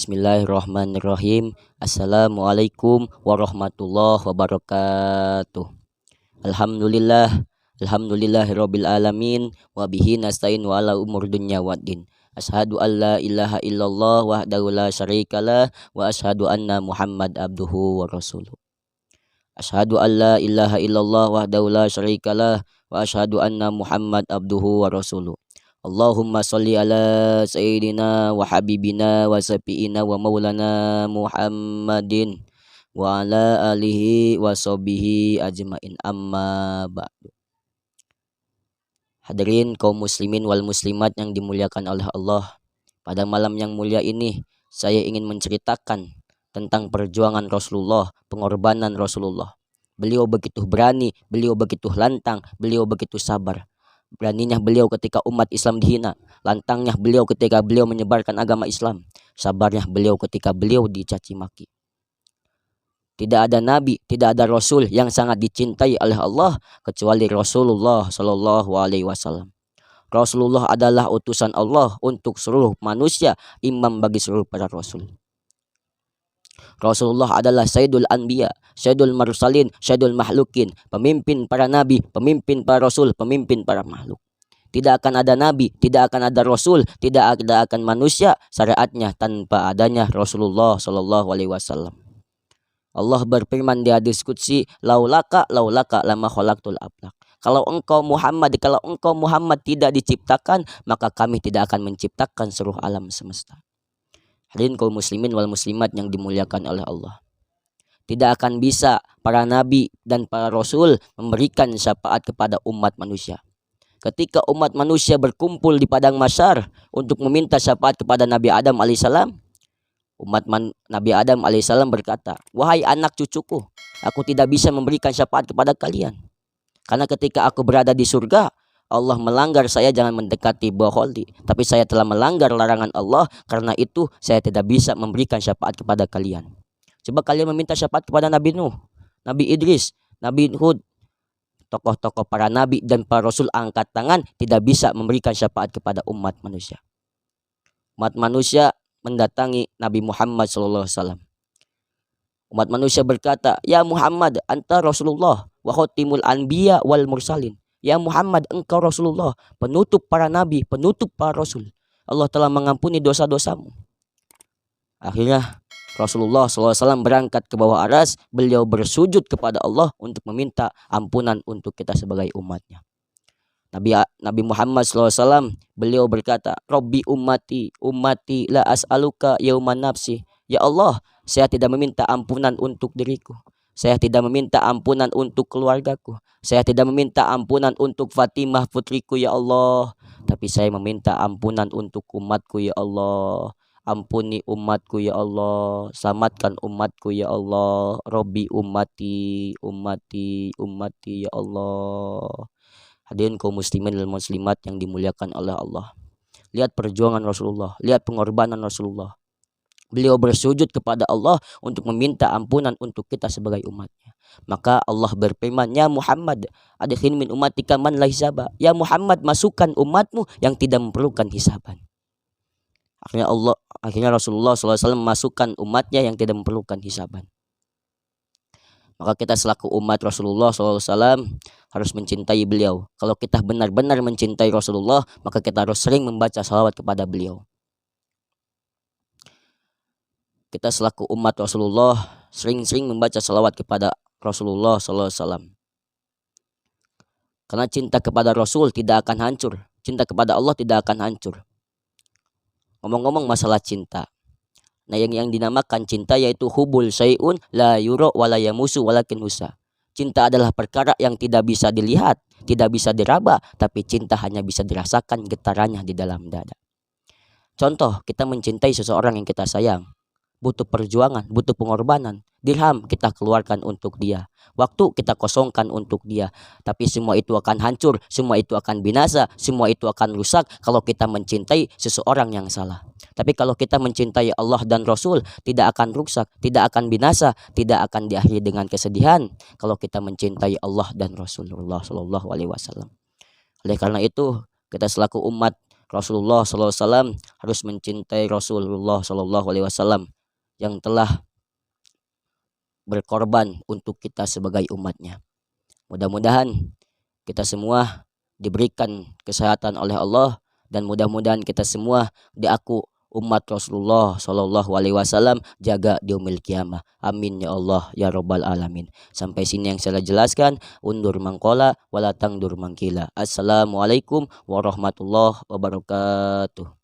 Bismillahirrahmanirrahim. Assalamualaikum warahmatullahi wabarakatuh. Alhamdulillahirabbil alamin wa bihi nasta'in wa ala umur dunya waddin. Asyhadu an la ilaha illallah wahdahu la syarikalah wa asyhadu anna Muhammad abduhu wa rasuluh. Asyhadu an la ilaha illallah wahdahu la syarikalah wa asyhadu anna Muhammad abduhu wa rasuluh. Allahumma sholli ala sayyidina wa habibina wa syafi'ina wa maulana Muhammadin wa ala alihi wa sahbihi ajmain, amma ba'du. Hadirin kaum muslimin wal muslimat yang dimuliakan oleh Allah, pada malam yang mulia ini saya ingin menceritakan tentang perjuangan Rasulullah, pengorbanan Rasulullah. Beliau begitu berani, beliau begitu lantang, beliau begitu sabar. Beraninya beliau ketika umat Islam dihina, lantangnya beliau ketika beliau menyebarkan agama Islam, sabarnya beliau ketika beliau dicaci maki. Tidak ada nabi, tidak ada rasul yang sangat dicintai oleh Allah kecuali Rasulullah Shallallahu Alaihi Wasallam. Rasulullah adalah utusan Allah untuk seluruh manusia, imam bagi seluruh para rasul. Rasulullah adalah Sayyidul Anbiya, Sayyidul Mursalin, Sayyidul Mahlukin, pemimpin para nabi, pemimpin para rasul, pemimpin para makhluk. Tidak akan ada nabi, tidak akan ada rasul, tidak akan manusia syariatnya tanpa adanya Rasulullah Shallallahu Alaihi Wasallam. Allah berfirman di hadis qudsi, laulaka lama khalaqtul aflaq. Kalau engkau Muhammad tidak diciptakan, maka kami tidak akan menciptakan seluruh alam semesta. Hadirin kaum muslimin wal muslimat yang dimuliakan oleh Allah. Tidak akan bisa para nabi dan para rasul memberikan syafaat kepada umat manusia. Ketika umat manusia berkumpul di padang mahsyar untuk meminta syafaat kepada Nabi Adam alaihissalam, Nabi Adam alaihissalam berkata, wahai anak cucuku, aku tidak bisa memberikan syafaat kepada kalian. Karena ketika aku berada di surga, Allah melanggar saya jangan mendekati Baholdi, tapi saya telah melanggar larangan Allah, karena itu saya tidak bisa memberikan syafaat kepada kalian. Coba kalian meminta syafaat kepada Nabi Nuh, Nabi Idris, Nabi Hud, tokoh-tokoh para nabi dan para rasul angkat tangan, tidak bisa memberikan syafaat kepada umat manusia. Umat manusia mendatangi Nabi Muhammad SAW. Umat manusia berkata, ya Muhammad, anta Rasulullah wa khatimul anbiya wal mursalin. Ya Muhammad, engkau Rasulullah, penutup para nabi, penutup para rasul. Allah telah mengampuni dosa-dosamu. Akhirnya Rasulullah SAW berangkat ke bawah aras. Beliau bersujud kepada Allah untuk meminta ampunan untuk kita sebagai umatnya. Nabi Muhammad SAW beliau berkata, Rabbi ummati la as'aluka yauman nafsi. Ya Allah, saya tidak meminta ampunan untuk diriku. Saya tidak meminta ampunan untuk keluargaku. Saya tidak meminta ampunan untuk Fatimah putriku ya Allah. Tapi saya meminta ampunan untuk umatku ya Allah. Ampuni umatku ya Allah. Selamatkan umatku ya Allah. Rabbi ummati ya Allah. Hadirin kaum muslimin dan muslimat yang dimuliakan oleh Allah. Lihat perjuangan Rasulullah. Lihat pengorbanan Rasulullah. Beliau bersujud kepada Allah untuk meminta ampunan untuk kita sebagai umatnya. Maka Allah berfirman, ya Muhammad, adkhil min ummatika man la hisaba. Ya Muhammad, masukkan umatmu yang tidak memerlukan hisaban. Akhirnya Rasulullah SAW memasukkan umatnya yang tidak memerlukan hisaban. Maka kita selaku umat Rasulullah SAW harus mencintai beliau. Kalau kita benar-benar mencintai Rasulullah, maka kita harus sering membaca salawat kepada beliau. Kita selaku umat Rasulullah sering-sering membaca salawat kepada Rasulullah SAW. Karena cinta kepada Rasul tidak akan hancur. Cinta kepada Allah tidak akan hancur. Ngomong-ngomong masalah cinta. Nah yang dinamakan cinta yaitu hubul syai'un la yura wa la yamusu walakin husa. Cinta adalah perkara yang tidak bisa dilihat, tidak bisa diraba, tapi cinta hanya bisa dirasakan getarannya di dalam dada. Contoh, kita mencintai seseorang yang kita sayang. Butuh perjuangan, butuh pengorbanan. Dirham kita keluarkan untuk dia. Waktu kita kosongkan untuk dia. Tapi semua itu akan hancur, semua itu akan binasa, semua itu akan rusak kalau kita mencintai seseorang yang salah. Tapi kalau kita mencintai Allah dan Rasul, tidak akan rusak, tidak akan binasa, tidak akan diakhiri dengan kesedihan kalau kita mencintai Allah dan Rasulullah SAW. Oleh karena itu, kita selaku umat Rasulullah SAW, harus mencintai Rasulullah SAW yang telah berkorban untuk kita sebagai umatnya. Mudah-mudahan kita semua diberikan kesehatan oleh Allah, dan mudah-mudahan kita semua diaku umat Rasulullah SAW jaga di yaumil kiamah. Amin ya Allah ya Rabbal alamin. Sampai sini yang saya jelaskan. Undur mangkola wala tangdur mangkila. Assalamualaikum warahmatullahi wabarakatuh.